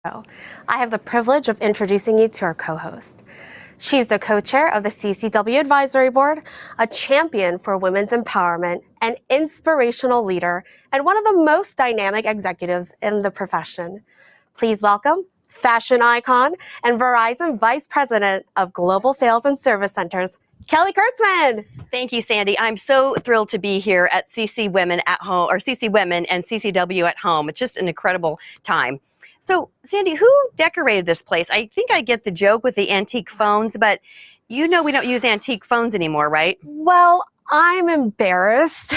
I have the privilege of introducing you to our co-host. She's the co-chair of the CCW Advisory Board, a champion for women's empowerment, an inspirational leader, and one of the most dynamic executives in the profession. Please welcome fashion icon and Verizon Vice President of Global Sales and Service Centers, Kelly Kurtzman. Thank you, Sandy. I'm so thrilled to be here at CCWomen at home, or CCWomen and CCW at home. It's just an incredible time. So, Sandy, who decorated this place? I think I get the joke with the antique phones, but you know we don't use antique phones anymore, right? Well, I'm embarrassed.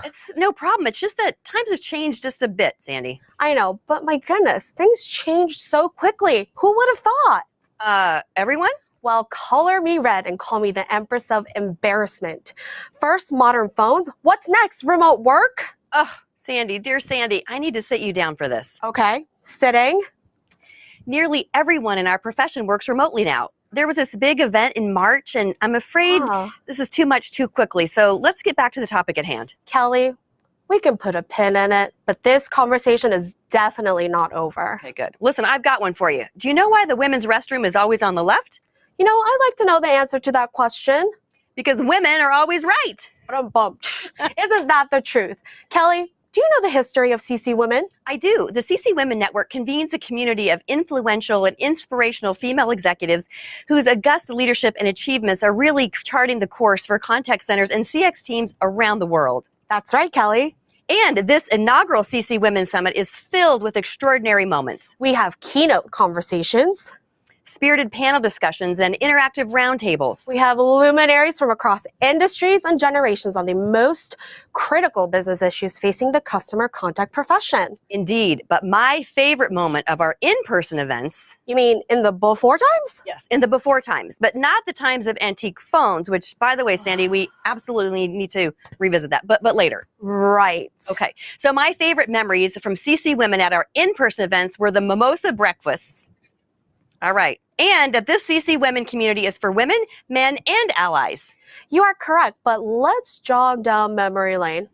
It's no problem. It's just that times have changed just a bit, Sandy. I know, but my goodness, things changed so quickly. Who would have thought? Everyone? Well, color me red and call me the Empress of Embarrassment. First, modern phones. What's next? Remote work? Oh, Sandy, dear Sandy, I need to sit you down for this. Okay, sitting. Nearly everyone in our profession works remotely now. There was this big event in March, and I'm afraid this is too much too quickly. So let's get back to the topic at hand. Kelly, we can put a pin in it, but this conversation is definitely not over. Okay, good. Listen, I've got one for you. Do you know why the women's restroom is always on the left? You know, I'd like to know the answer to that question. Because women are always right. Isn't that the truth? Kelly, do you know the history of CCWomen? I do. The CCWomen Network convenes a community of influential and inspirational female executives whose august leadership and achievements are really charting the course for contact centers and CX teams around the world. That's right, Kelly. And this inaugural CCWomen Summit is filled with extraordinary moments. We have keynote conversations, spirited panel discussions, and interactive roundtables. We have luminaries from across industries and generations on the most critical business issues facing the customer contact profession. Indeed, but my favorite moment of our in-person events... You mean in the before times? Yes, in the before times, but not the times of antique phones, which, by the way, Sandy, we absolutely need to revisit that, but later. Right. Okay, so my favorite memories from CCWomen at our in-person events were the mimosa breakfasts. All right. And that this CCWomen community is for women, men, and allies. You are correct, but let's jog down memory lane.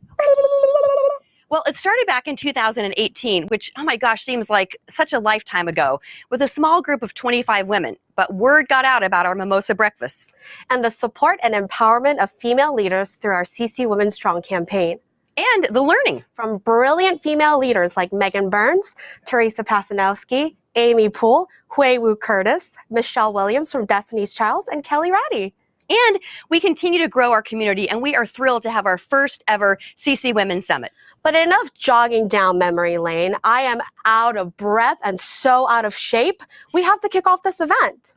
Well, it started back in 2018, which, oh my gosh, seems like such a lifetime ago, with a small group of 25 women. But word got out about our mimosa breakfasts. And the support and empowerment of female leaders through our CCWomen Strong campaign. And the learning. From brilliant female leaders like Megan Burns, Teresa Pasinowski, Amy Poole, Hui Wu Curtis, Michelle Williams from Destiny's Child, and Kelly Ratty. And we continue to grow our community, and we are thrilled to have our first ever CCWomen Summit. But enough jogging down memory lane. I am out of breath and so out of shape. We have to kick off this event.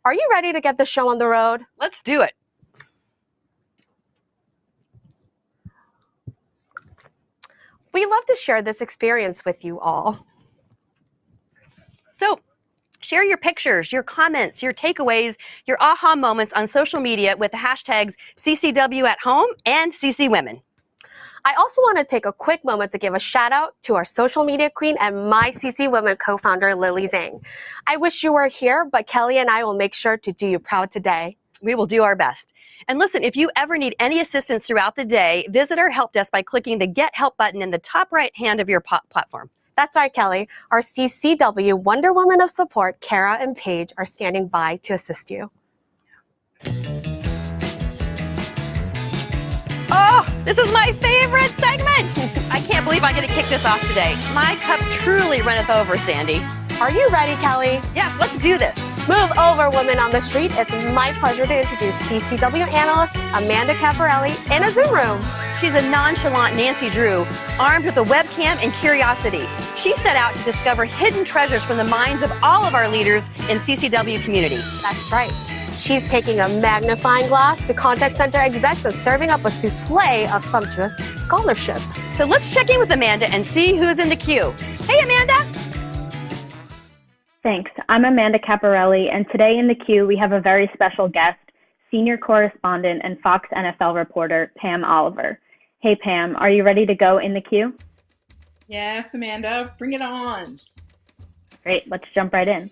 Are you ready to get the show on the road? Let's do it. We love to share this experience with you all. So, share your pictures, your comments, your takeaways, your aha moments on social media with the hashtags CCW at home and CCWomen. I also want to take a quick moment to give a shout out to our social media queen and my CCWomen co-founder, Lily Zhang. I wish you were here, but Kelly and I will make sure to do you proud today. We will do our best. And listen, if you ever need any assistance throughout the day, visit our help desk by clicking the Get Help button in the top right hand of your platform. That's right, Kelly. Our CCW Wonder Woman of Support, Kara and Paige, are standing by to assist you. Oh, this is my favorite segment. I can't believe I get to kick this off today. My cup truly runneth over, Sandy. Are you ready, Kelly? Yes, let's do this. Move over, women on the street. It's my pleasure to introduce CCW analyst Amanda Caparelli in a Zoom room. She's a nonchalant Nancy Drew, armed with a webcam and curiosity. She set out to discover hidden treasures from the minds of all of our leaders in CCW community. That's right. She's taking a magnifying glass to contact center execs and serving up a souffle of sumptuous scholarship. So let's check in with Amanda and see who's in the queue. Hey, Amanda. Thanks. I'm Amanda Caparelli, and today in the queue we have a very special guest, senior correspondent and Fox NFL reporter, Pam Oliver. Hey, Pam, are you ready to go in the queue? Yes, Amanda, bring it on. Great, let's jump right in.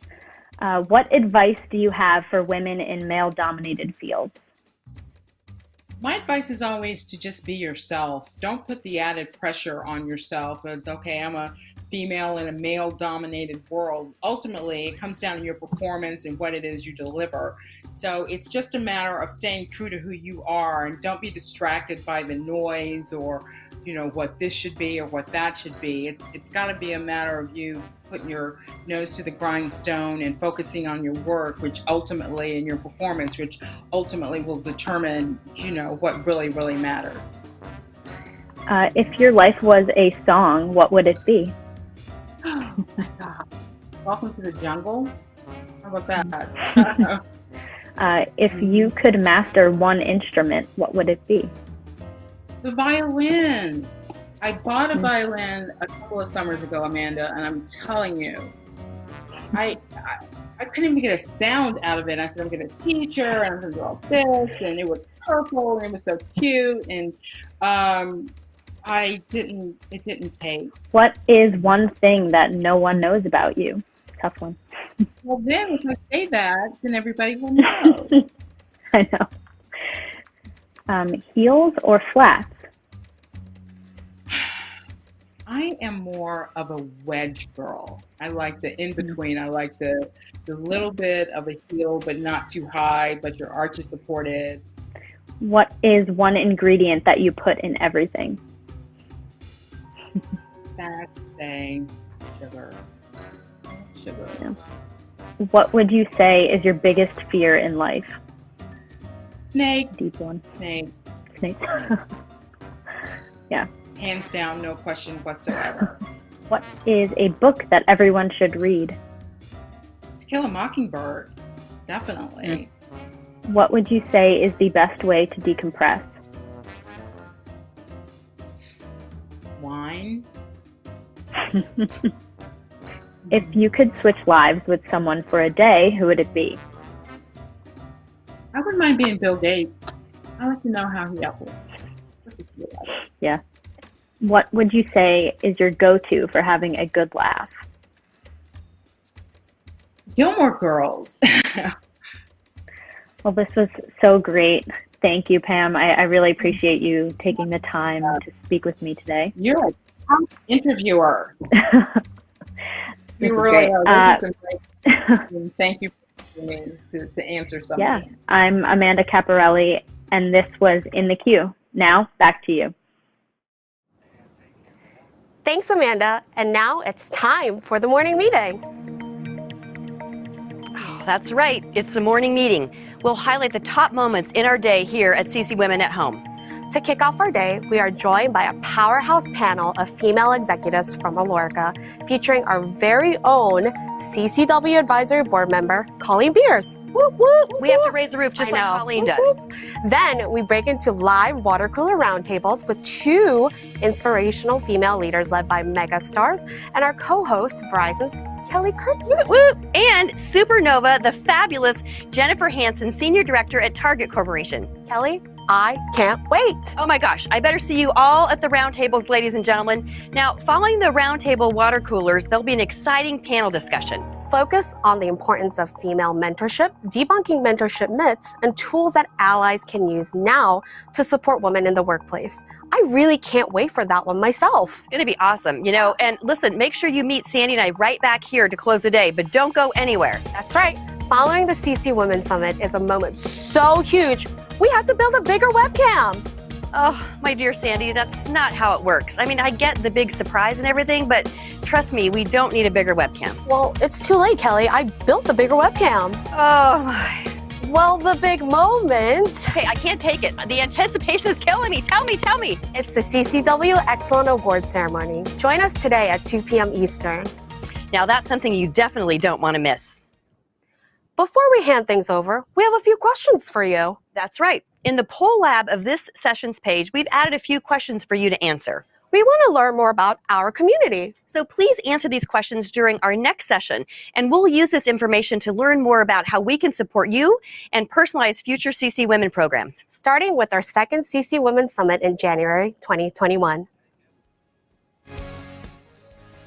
What advice do you have for women in male-dominated fields? My advice is always to just be yourself. Don't put the added pressure on yourself as, okay, I'm a female in a male-dominated world. Ultimately, it comes down to your performance and what it is you deliver. So it's just a matter of staying true to who you are, and don't be distracted by the noise or, what this should be or what that should be. It's got to be a matter of you putting your nose to the grindstone and focusing on your work, which ultimately, and your performance, which ultimately will determine, what really, really matters. If your life was a song, what would it be? Oh my God. Welcome to the jungle. How about that? If you could master one instrument, what would it be? The violin. I bought a violin a couple of summers ago, Amanda, and I'm telling you, I couldn't even get a sound out of it. I said, I'm going to teach her, and I'm going to do all this, and it was purple, and it was so cute, and it didn't take. What is one thing that no one knows about you? Tough one. Well, then if I say that, then everybody will know. I know. Heels or flats? I am more of a wedge girl. I like the in-between. I like the little bit of a heel, but not too high, but your arch is supported. What is one ingredient that you put in everything? Sad to say, sugar. Sugar. Yeah. What would you say is your biggest fear in life? Snakes. Deep one. Snake. Snakes. Yeah. Hands down, no question whatsoever. What is a book that everyone should read? To Kill a Mockingbird. Definitely. What would you say is the best way to decompress? Wine. If you could switch lives with someone for a day, who would it be? I wouldn't mind being Bill Gates. I like to know how he operates. Yeah. What would you say is your go-to for having a good laugh? Gilmore Girls. Well, this was so great. Thank you, Pam. I really appreciate you taking the time to speak with me today. You're a top interviewer. This You is really great. are. Thank you for me to answer something. Yeah, I'm Amanda Caparelli, and this was In the Queue. Now, back to you. Thanks, Amanda. And now it's time for the morning meeting. Oh, that's right. It's the morning meeting. We'll highlight the top moments in our day here at CCWomen at Home. To kick off our day, we are joined by a powerhouse panel of female executives from Alorica, featuring our very own CCW Advisory Board member, Colleen Beers. Whoop, whoop, We have to raise the roof just I like know. Colleen Whoop, does. whoop. Then we break into live water cooler roundtables with two inspirational female leaders led by mega stars and our co-host, Verizon's Kelly Kurtz. And Supernova, the fabulous Jennifer Hansen, Senior Director at Target Corporation. Kelly, I can't wait. Oh my gosh, I better see you all at the roundtables, ladies and gentlemen. Now, following the roundtable water coolers, there'll be an exciting panel discussion. Focus on the importance of female mentorship, debunking mentorship myths, and tools that allies can use now to support women in the workplace. I really can't wait for that one myself. It's going to be awesome, and listen, make sure you meet Sandy and I right back here to close the day, but don't go anywhere. That's right. Following the CCWomen Summit is a moment so huge, we had to build a bigger webcam. Oh, my dear Sandy, that's not how it works. I mean, I get the big surprise and everything, but trust me, we don't need a bigger webcam. Well, it's too late, Kelly. I built a bigger webcam. Oh, my. Well, the big moment. Hey, I can't take it. The anticipation is killing me. Tell me. It's the CCW Excellent Award Ceremony. Join us today at 2 p.m. Eastern. Now, that's something you definitely don't want to miss. Before we hand things over, we have a few questions for you. That's right. In the poll lab of this session's page, we've added a few questions for you to answer. We want to learn more about our community. So please answer these questions during our next session, and we'll use this information to learn more about how we can support you and personalize future CCWomen programs. Starting with our second CCWomen Summit in January 2021.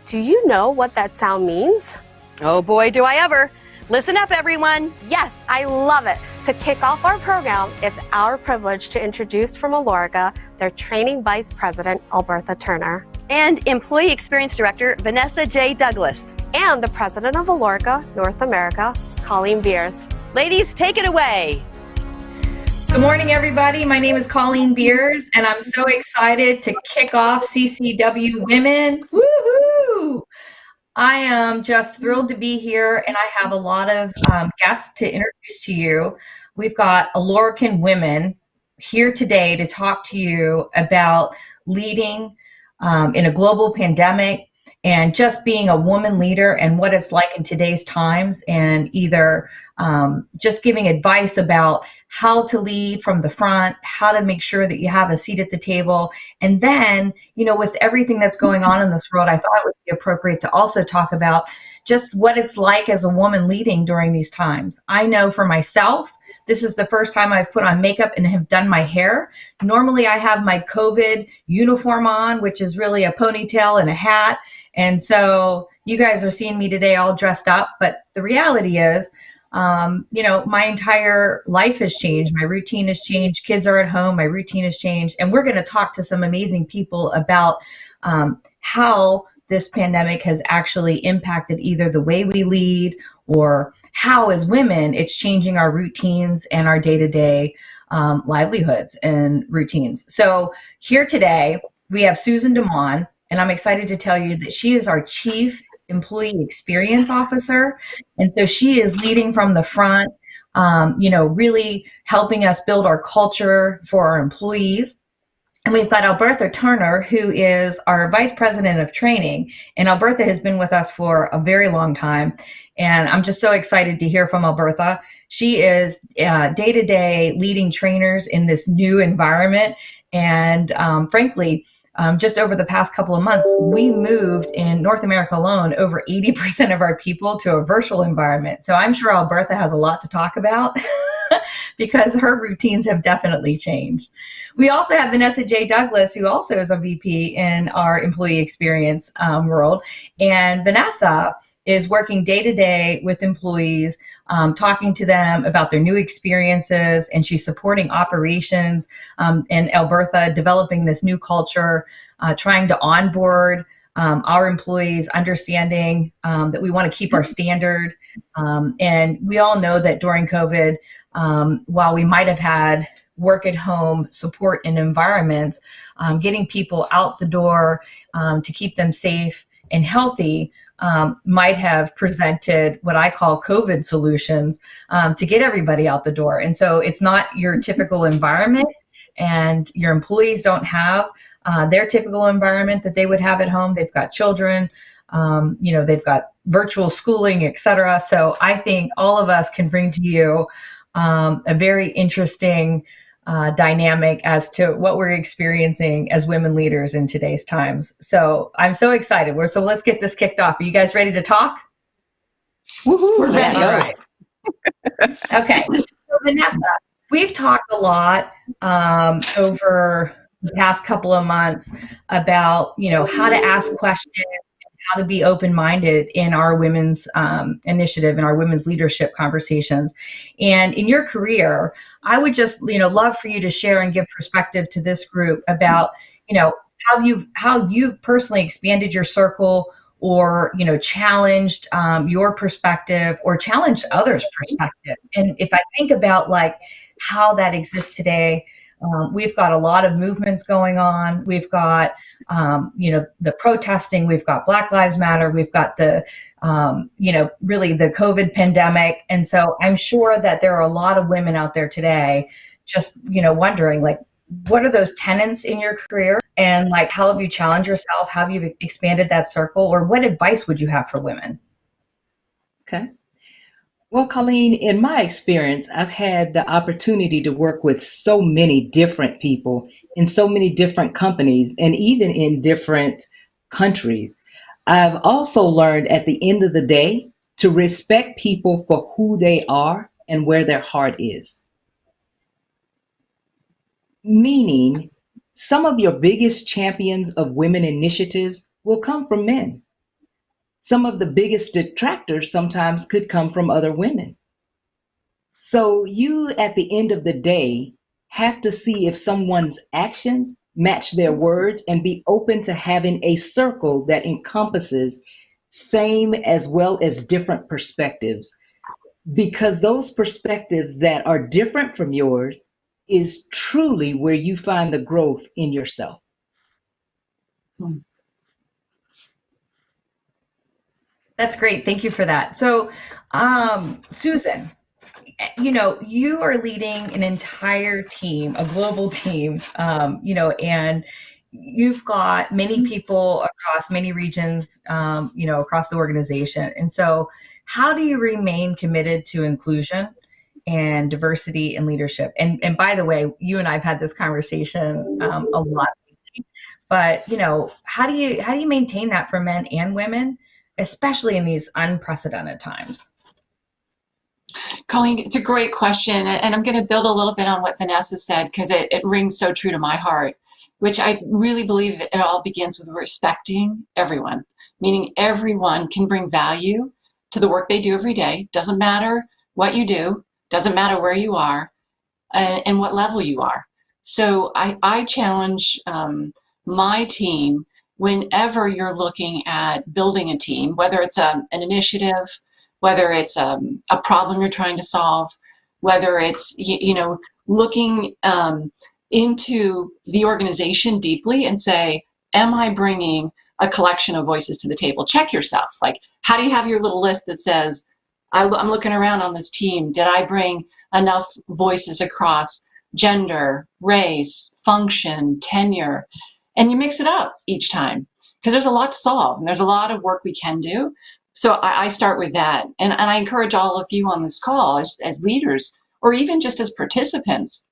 Do you know what that sound means? Oh boy, do I ever. Listen up, everyone. Yes, I love it. To kick off our program, it's our privilege to introduce from Alorica their Training Vice President, Albertha Turner. and Employee Experience Director Vanessa J. Douglas. And the president of Alorca, North America, Colleen Beers. Ladies, take it away. Good morning, everybody. My name is Colleen Beers, and I'm so excited to kick off CCW Women. Woohoo! I am just thrilled to be here, and I have a lot of guests to introduce to you. We've got Alorcan women here today to talk to you about leading in a global pandemic and just being a woman leader and what it's like in today's times, and either just giving advice about how to lead from the front, how to make sure that you have a seat at the table. And then, with everything that's going on in this world, I thought it would be appropriate to also talk about just what it's like as a woman leading during these times. I know for myself, this is the first time I've put on makeup and have done my hair. Normally I have my COVID uniform on, which is really a ponytail and a hat. And so you guys are seeing me today all dressed up. But the reality is, my entire life has changed. My routine has changed. Kids are at home. My routine has changed. And we're going to talk to some amazing people about how this pandemic has actually impacted either the way we lead or how, as women, it's changing our routines and our day-to-day livelihoods and routines. So here today, we have Susan DeMond, and I'm excited to tell you that she is our Chief Employee Experience Officer. And so she is leading from the front, really helping us build our culture for our employees. And we've got Albertha Turner, who is our Vice President of Training. And Albertha has been with us for a very long time. And I'm just so excited to hear from Albertha. She is day-to-day leading trainers in this new environment. And frankly, just over the past couple of months, we moved in North America alone over 80% of our people to a virtual environment. So I'm sure Albertha has a lot to talk about because her routines have definitely changed. We also have Vanessa J. Douglas, who also is a VP in our employee experience world. And Vanessa is working day-to-day with employees, talking to them about their new experiences, and she's supporting operations and Albertha developing this new culture, trying to onboard our employees, understanding that we want to keep our standard. And we all know that during COVID, while we might have had work at home support in environments, getting people out the door to keep them safe and healthy might have presented what I call COVID solutions to get everybody out the door. And so it's not your typical environment, and your employees don't have their typical environment that they would have at home. They've got children, they've got virtual schooling, et cetera. So I think all of us can bring to you a very interesting dynamic as to what we're experiencing as women leaders in today's times. So I'm so excited. So let's get this kicked off. Are you guys ready to talk? Woohoo! We're ready. Yes. All right. Okay. So Vanessa, we've talked a lot over the past couple of months about, how to ask questions, how to be open-minded in our women's initiative and our women's leadership conversations. And in your career, I would just, love for you to share and give perspective to this group about, how you personally expanded your circle, or, challenged your perspective, or challenged others' perspective. And if I think about how that exists today, we've got a lot of movements going on. We've got, the protesting. We've got Black Lives Matter. We've got the, really the COVID pandemic. And so I'm sure that there are a lot of women out there today just, wondering, what are those tenets in your career? And how have you challenged yourself? How have you expanded that circle? Or what advice would you have for women? Okay. Well, Colleen, in my experience, I've had the opportunity to work with so many different people in so many different companies and even in different countries. I've also learned at the end of the day to respect people for who they are and where their heart is. Meaning, some of your biggest champions of women initiatives will come from men. Some of the biggest detractors sometimes could come from other women. So you, at the end of the day, have to see if someone's actions match their words, and be open to having a circle that encompasses same as well as different perspectives. Because those perspectives that are different from yours is truly where you find the growth in yourself. That's great. Thank you for that. So, Susan, you are leading an entire team, a global team, and you've got many people across many regions, across the organization. And so, how do you remain committed to inclusion and diversity in leadership? And by the way, you and I've had this conversation a lot, but how do you maintain that for men and women, especially in these unprecedented times? Colleen, it's a great question. And I'm going to build a little bit on what Vanessa said, because it rings so true to my heart, which I really believe it all begins with respecting everyone, meaning everyone can bring value to the work they do every day. Doesn't matter what you do, doesn't matter where you are and what level you are. So I challenge my team, whenever you're looking at building a team, whether it's an initiative, whether it's a problem you're trying to solve, whether it's looking into the organization deeply and say, am I bringing a collection of voices to the table? Check yourself. Like, how do you have your little list that says, I'm looking around on this team, did I bring enough voices across gender, race, function, tenure? And you mix it up each time, because there's a lot to solve and there's a lot of work we can do. So I start with that. And I encourage all of you on this call as leaders, or even just as participants,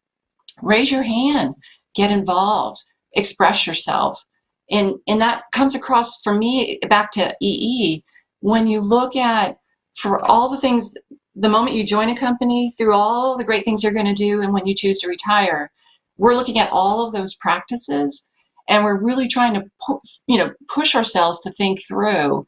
raise your hand, get involved, express yourself. And that comes across, for me, back to EE, when you look at, for all the things, the moment you join a company, through all the great things you're going to do, and when you choose to retire, we're looking at all of those practices, and we're really trying to push ourselves to think through,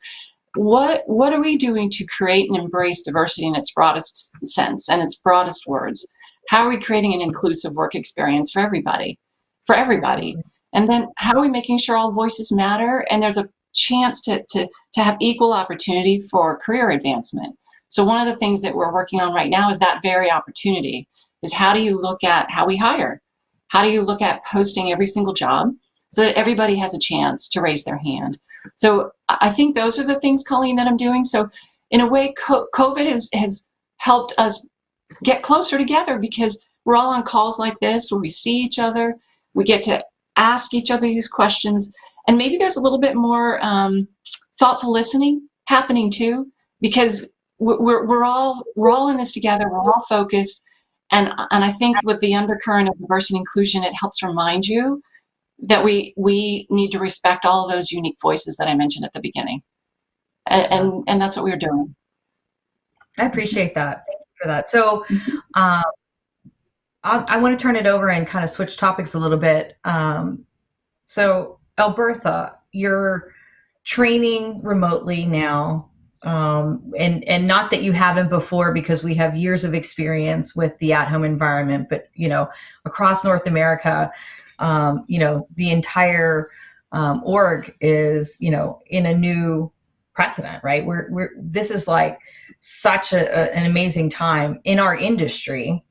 what are we doing to create and embrace diversity in its broadest sense and its broadest words? How are we creating an inclusive work experience for everybody? And then how are we making sure all voices matter and there's a chance to have equal opportunity for career advancement? So one of the things that we're working on right now is that very opportunity, is how do you look at how we hire? How do you look at posting every single job so that everybody has a chance to raise their hand? So I think those are the things, Colleen, that I'm doing. So in a way, COVID has helped us get closer together, because we're all on calls like this where we see each other, we get to ask each other these questions, and maybe there's a little bit more thoughtful listening happening too, because we're all in this together, we're all focused, and I think with the undercurrent of diversity and inclusion, it helps remind you that we need to respect all of those unique voices that I mentioned at the beginning. And that's what we're doing. I appreciate that. Thank you for that. So I want to turn it over and kind of switch topics a little bit. So Albertha, you're training remotely now. And not that you haven't before, because we have years of experience with the at-home environment, but, across North America, the entire org is, in a new precedent, right? This is like such an amazing time in our industry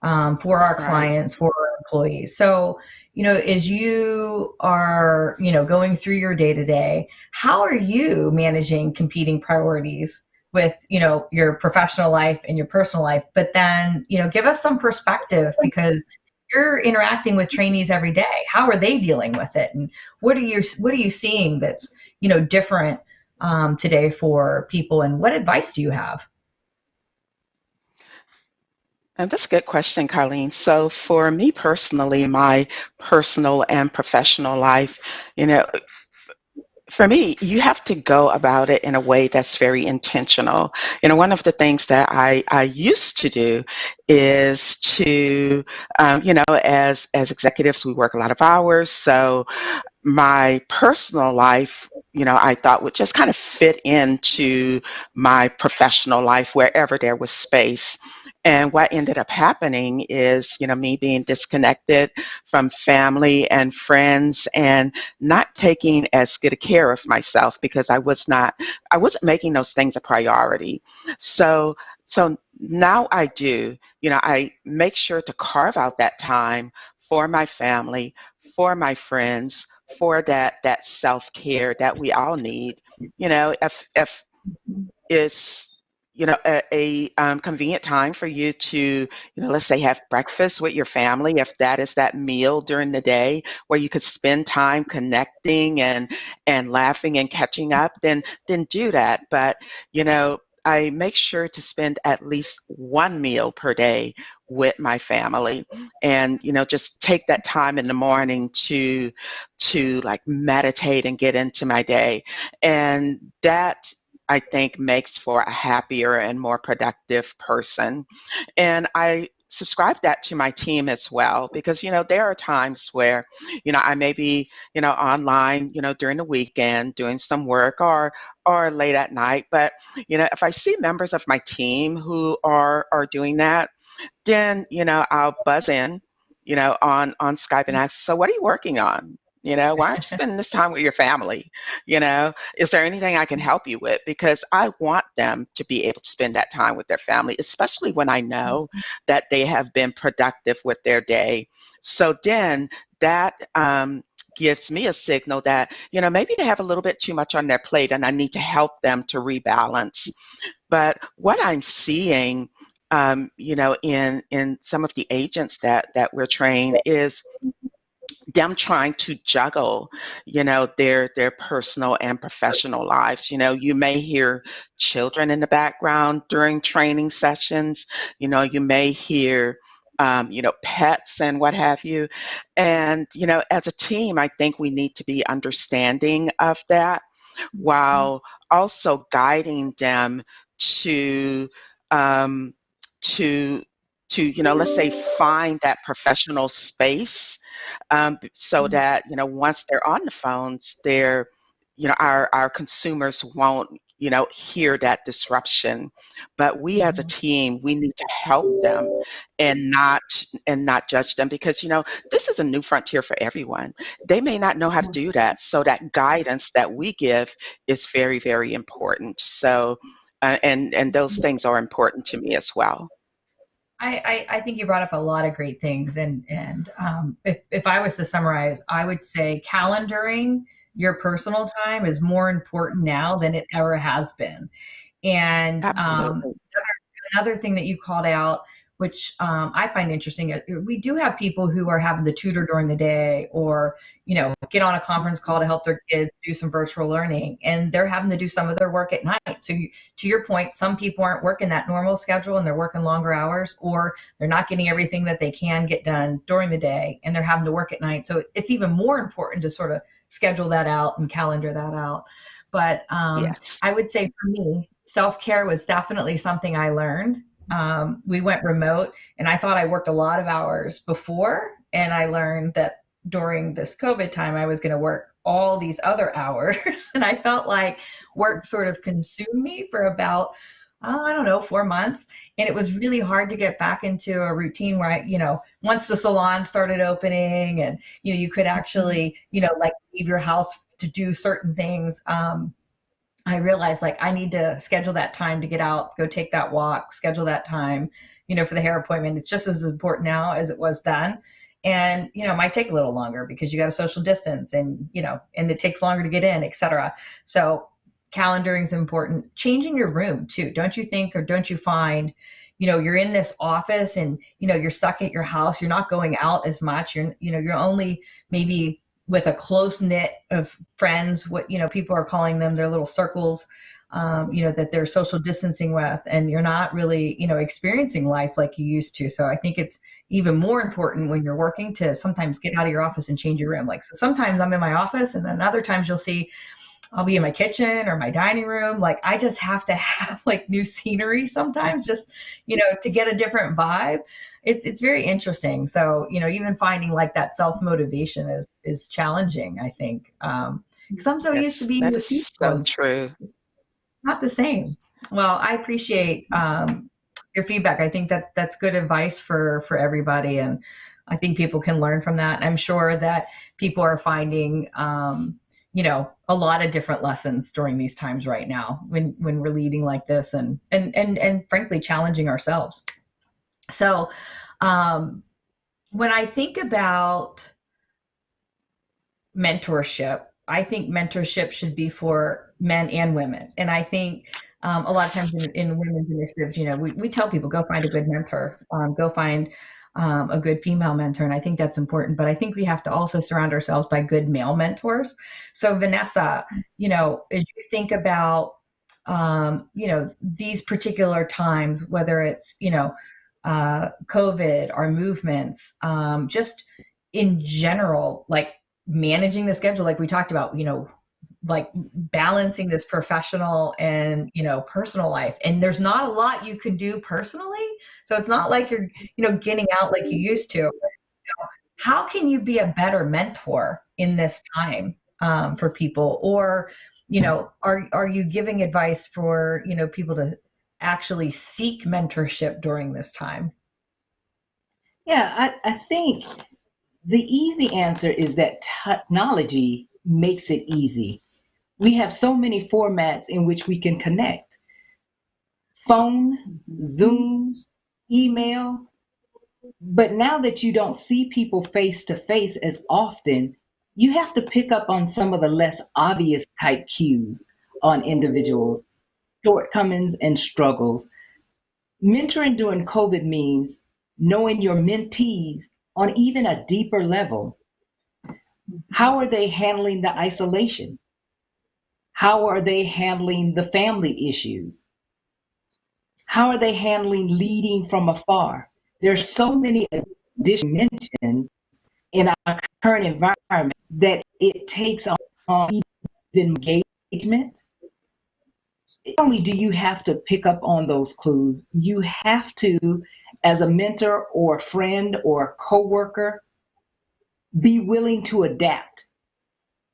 for our clients, for our employees. So, as you are, going through your day to day, how are you managing competing priorities with, your professional life and your personal life? But then, give us some perspective, because you're interacting with trainees every day. How are they dealing with it? And what are you seeing that's, different today for people? And what advice do you have? And that's a good question, Carlene. So for me personally, my personal and professional life, for me, you have to go about it in a way that's very intentional. One of the things that I used to do is to, as executives, we work a lot of hours. So my personal life, I thought would just kind of fit into my professional life wherever there was space. And what ended up happening is, me being disconnected from family and friends and not taking as good a care of myself because I wasn't making those things a priority. So now I do, I make sure to carve out that time for my family, for my friends, for that self-care that we all need. If it's a convenient time for you to let's say have breakfast with your family, if that is that meal during the day where you could spend time connecting and laughing and catching up, then do that. But I make sure to spend at least one meal per day with my family, and just take that time in the morning to like meditate and get into my day. And that, I think, makes for a happier and more productive person. And I subscribe that to my team as well, because, there are times where, I may be, online, during the weekend doing some work or late at night. But, if I see members of my team who are doing that, then, I'll buzz in, on Skype and ask, so what are you working on? Why aren't you spending this time with your family? Is there anything I can help you with? Because I want them to be able to spend that time with their family, especially when I know that they have been productive with their day. So then that gives me a signal that, maybe they have a little bit too much on their plate and I need to help them to rebalance. But what I'm seeing, in some of the agents that we're trained is them trying to juggle, their personal and professional lives. You may hear children in the background during training sessions. You may hear, pets and what have you. And, as a team, I think we need to be understanding of that while also guiding them to, um, to, let's say, find that professional space, so that once they're on the phones, our consumers won't hear that disruption. But we as a team, we need to help them and not judge them, because this is a new frontier for everyone. They may not know how to do that, so that guidance that we give is very, very important. So and those things are important to me as well. I think you brought up a lot of great things, and if I was to summarize, I would say calendaring your personal time is more important now than it ever has been. And Absolutely. another thing that you called out, which I find interesting, we do have people who are having to tutor during the day, or get on a conference call to help their kids do some virtual learning, and they're having to do some of their work at night. So to your point, some people aren't working that normal schedule and they're working longer hours, or they're not getting everything that they can get done during the day and they're having to work at night. So it's even more important to sort of schedule that out and calendar that out. But Yes. I would say for me, self-care was definitely something I learned. We went remote, and I thought I worked a lot of hours before, and I learned that during this COVID time, I was going to work all these other hours. And I felt like work sort of consumed me for about, I don't know, 4 months. And it was really hard to get back into a routine where once the salon started opening and, you could actually, like leave your house to do certain things. I realized like I need to schedule that time to get out, go take that walk, schedule that time, for the hair appointment. It's just as important now as it was then. And, it might take a little longer because you got to social distance and, and it takes longer to get in, et cetera. So calendaring is important. Changing your room too. Don't you think, or don't you find, you're in this office and, you're stuck at your house. You're not going out as much. You're only maybe with a close knit of friends, what, people are calling them their little circles, that they're social distancing with, and you're not really, experiencing life like you used to. So I think it's even more important when you're working to sometimes get out of your office and change your room. Like, so sometimes I'm in my office, and then other times you'll see I'll be in my kitchen or my dining room. Like, I just have to have like new scenery sometimes, just, to get a different vibe. It's very interesting. So, even finding like that self-motivation is challenging, I think. Because I'm so used to Yes, being that with is people, so and true. not the same. Well, I appreciate your feedback. I think that's good advice for everybody, and I think people can learn from that. And I'm sure that people are finding, a lot of different lessons during these times right now when we're leading like this, and frankly challenging ourselves. So, when I think about mentorship, I think mentorship should be for men and women. And I think a lot of times in women's initiatives, we tell people, go find a good mentor, go find a good female mentor. And I think that's important. But I think we have to also surround ourselves by good male mentors. So Vanessa, as you think about, these particular times, whether it's, COVID, our movements, just in general, like managing the schedule, like we talked about, like balancing this professional and, personal life. And there's not a lot you can do personally. So it's not like you're, getting out like you used to. How can you be a better mentor in this time for people? Or, are you giving advice for, people to actually seek mentorship during this time? Yeah, I think the easy answer is that technology makes it easy. We have so many formats in which we can connect. Phone, Zoom, email. But now that you don't see people face to face as often, you have to pick up on some of the less obvious type cues on individuals, shortcomings and struggles. Mentoring during COVID means knowing your mentees on even a deeper level. How are they handling the isolation? How are they handling the family issues? How are they handling leading from afar? There's so many additional dimensions in our current environment that it takes on even engagement. Not only do you have to pick up on those clues, you have to, as a mentor or a friend or a coworker, be willing to adapt.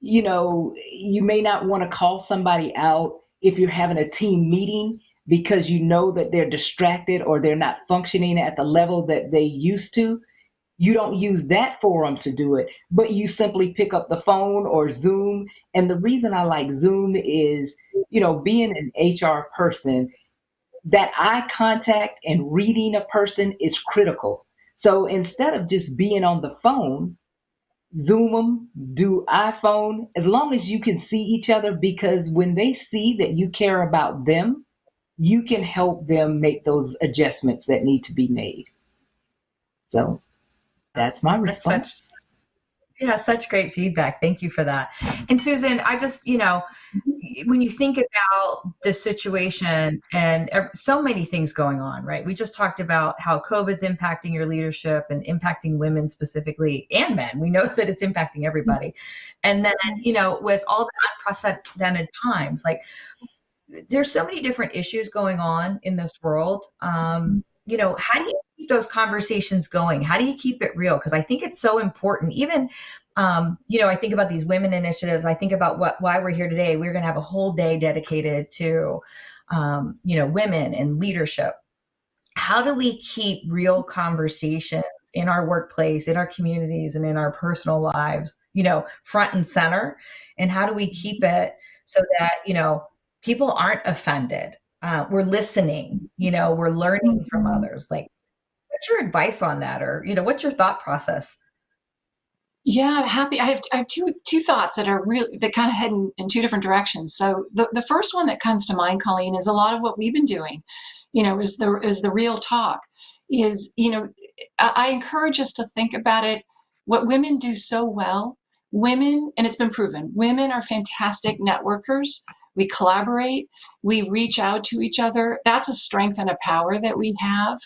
You may not want to call somebody out if you're having a team meeting because you know that they're distracted or they're not functioning at the level that they used to. You don't use that forum to do it, but you simply pick up the phone or Zoom. And the reason I like Zoom is, being an HR person, that eye contact and reading a person is critical. So instead of just being on the phone, Zoom them, do iPhone, as long as you can see each other, because when they see that you care about them, you can help them make those adjustments that need to be made. So that's my response. Such great feedback. Thank you for that. And Susan, I just, when you think about the situation and so many things going on, right? We just talked about how COVID's impacting your leadership and impacting women specifically and men. We know that it's impacting everybody. And then, with all the unprecedented times, like there's so many different issues going on in this world. How do you keep those conversations going? How do you keep it real? Because I think it's so important. Even, I think about these women initiatives. I think about why we're here today. We're going to have a whole day dedicated to, women and leadership. How do we keep real conversations in our workplace, in our communities, and in our personal lives, front and center? And how do we keep it so that, people aren't offended? We're listening, we're learning from others. Like, what's your advice on that? Or, what's your thought process? Yeah, I'm happy. I have two thoughts that are really, that kind of head in two different directions. So the first one that comes to mind, Colleen, is a lot of what we've been doing, is the real talk is, I encourage us to think about it. What women do so well, women, and it's been proven, women are fantastic networkers. We collaborate, we reach out to each other. That's a strength and a power that we have.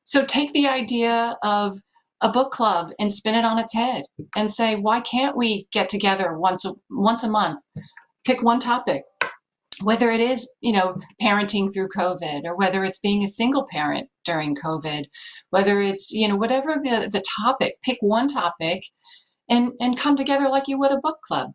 So take the idea of a book club and spin it on its head and say, why can't we get together once a month, pick one topic, whether it is, parenting through COVID, or whether it's being a single parent during COVID, whether it's, whatever the topic, pick one topic and come together like you would a book club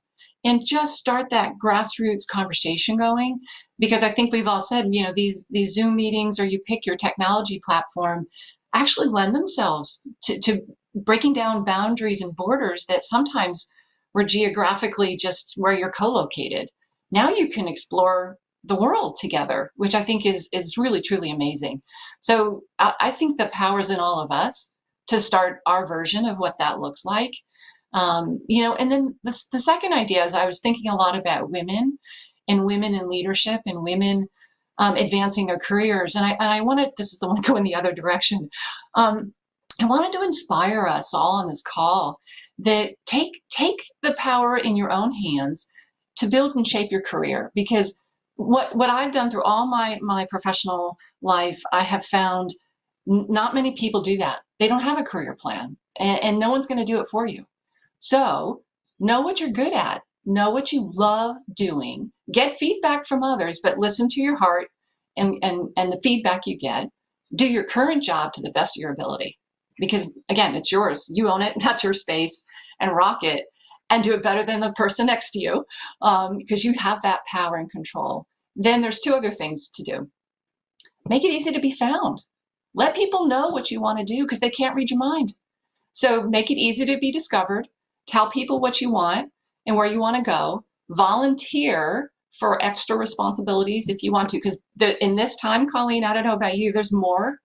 and just start that grassroots conversation going. Because I think we've all said, these Zoom meetings, or you pick your technology platform, actually lend themselves to breaking down boundaries and borders that sometimes were geographically just where you're co-located. Now you can explore the world together, which I think is really, truly amazing. So I think the power's in all of us to start our version of what that looks like. And then the second idea is, I was thinking a lot about women in leadership, and women advancing their careers. And I wanted, this is the one going the other direction. I wanted to inspire us all on this call that take the power in your own hands to build and shape your career. Because what I've done through all my professional life, I have found not many people do that. They don't have a career plan, and no one's going to do it for you. So know what you're good at, know what you love doing, get feedback from others, but listen to your heart and the feedback you get. Do your current job to the best of your ability, because again, it's yours. You own it. That's your space, and rock it, and do it better than the person next to you, because you have that power and control. Then there's two other things to do. Make it easy to be found. Let people know what you want to do, because they can't read your mind. So make it easy to be discovered. Tell people what you want and where you want to go. Volunteer for extra responsibilities if you want to, because in this time, Colleen, I don't know about you, there's more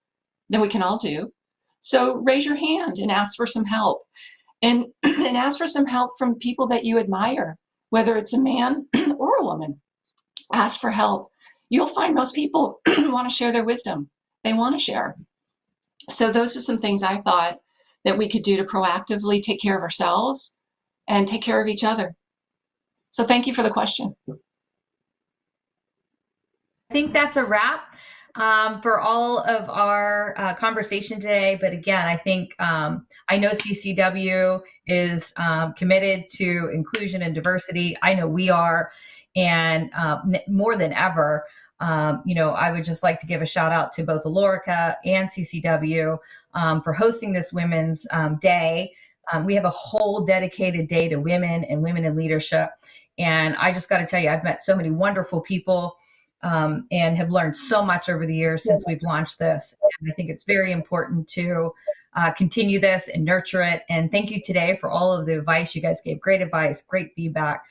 than we can all do. So raise your hand and ask for some help, and ask for some help from people that you admire, whether it's a man or a woman. Ask for help. You'll find most people want to share their wisdom. They want to share. So those are some things I thought that we could do to proactively take care of ourselves and take care of each other. So thank you for the question. I think that's a wrap for all of our conversation today. But again, I think I know CCW is committed to inclusion and diversity. I know we are, and more than ever, I would just like to give a shout out to both Alorica and CCW for hosting this Women's Day. We have a whole dedicated day to women and women in leadership. And I just got to tell you, I've met so many wonderful people and have learned so much over the years since we've launched this. And I think it's very important to continue this and nurture it. And thank you today for all of the advice. You guys gave great advice, great feedback.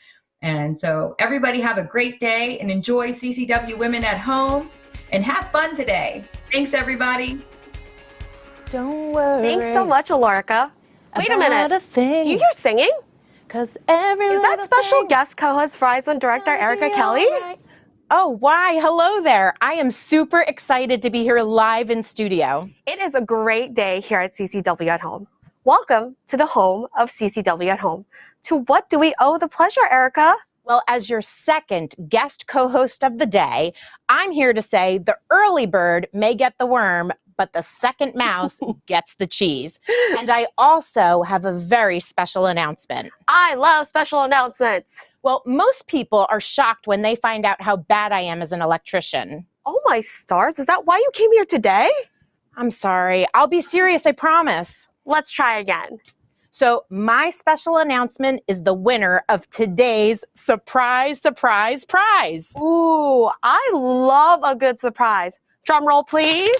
And so everybody have a great day and enjoy CCW Women at Home and have fun today. Thanks, everybody. Don't worry. Thanks so much, Alorica. Wait a minute. Do you hear singing? Because is that special guest co-host Verizon Director Erica Kelly? Right. Oh, why? Hello there. I am super excited to be here live in studio. It is a great day here at CCW at Home. Welcome to the home of CCW at Home. To what do we owe the pleasure, Erica? Well, as your second guest co-host of the day, I'm here to say the early bird may get the worm, but the second mouse gets the cheese. And I also have a very special announcement. I love special announcements. Well, most people are shocked when they find out how bad I am as an electrician. Oh my stars, is that why you came here today? I'm sorry. I'll be serious, I promise. Let's try again. So my special announcement is the winner of today's surprise prize. Ooh, I love a good surprise. Drum roll, please.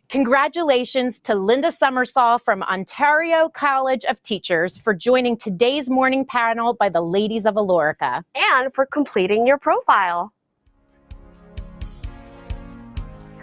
Congratulations to Linda Summersall from Ontario College of Teachers for joining today's morning panel by the ladies of Alorica. And for completing your profile.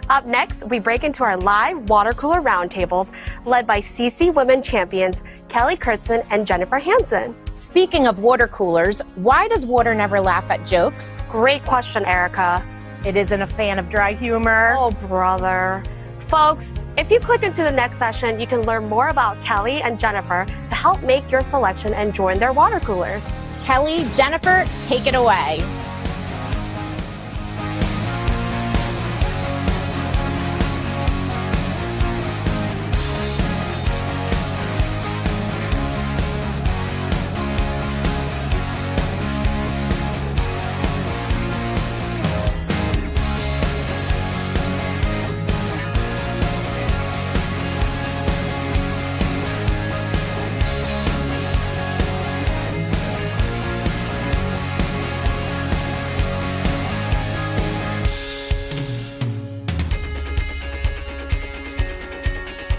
Up next, we break into our live water cooler roundtables led by CCWomen champions Kelly Kurtzman and Jennifer Hansen. Speaking of water coolers, why does water never laugh at jokes? Great question, Erica. It isn't a fan of dry humor. Oh, brother. Folks, if you click into the next session, you can learn more about Kelly and Jennifer to help make your selection and join their water coolers. Kelly, Jennifer, take it away.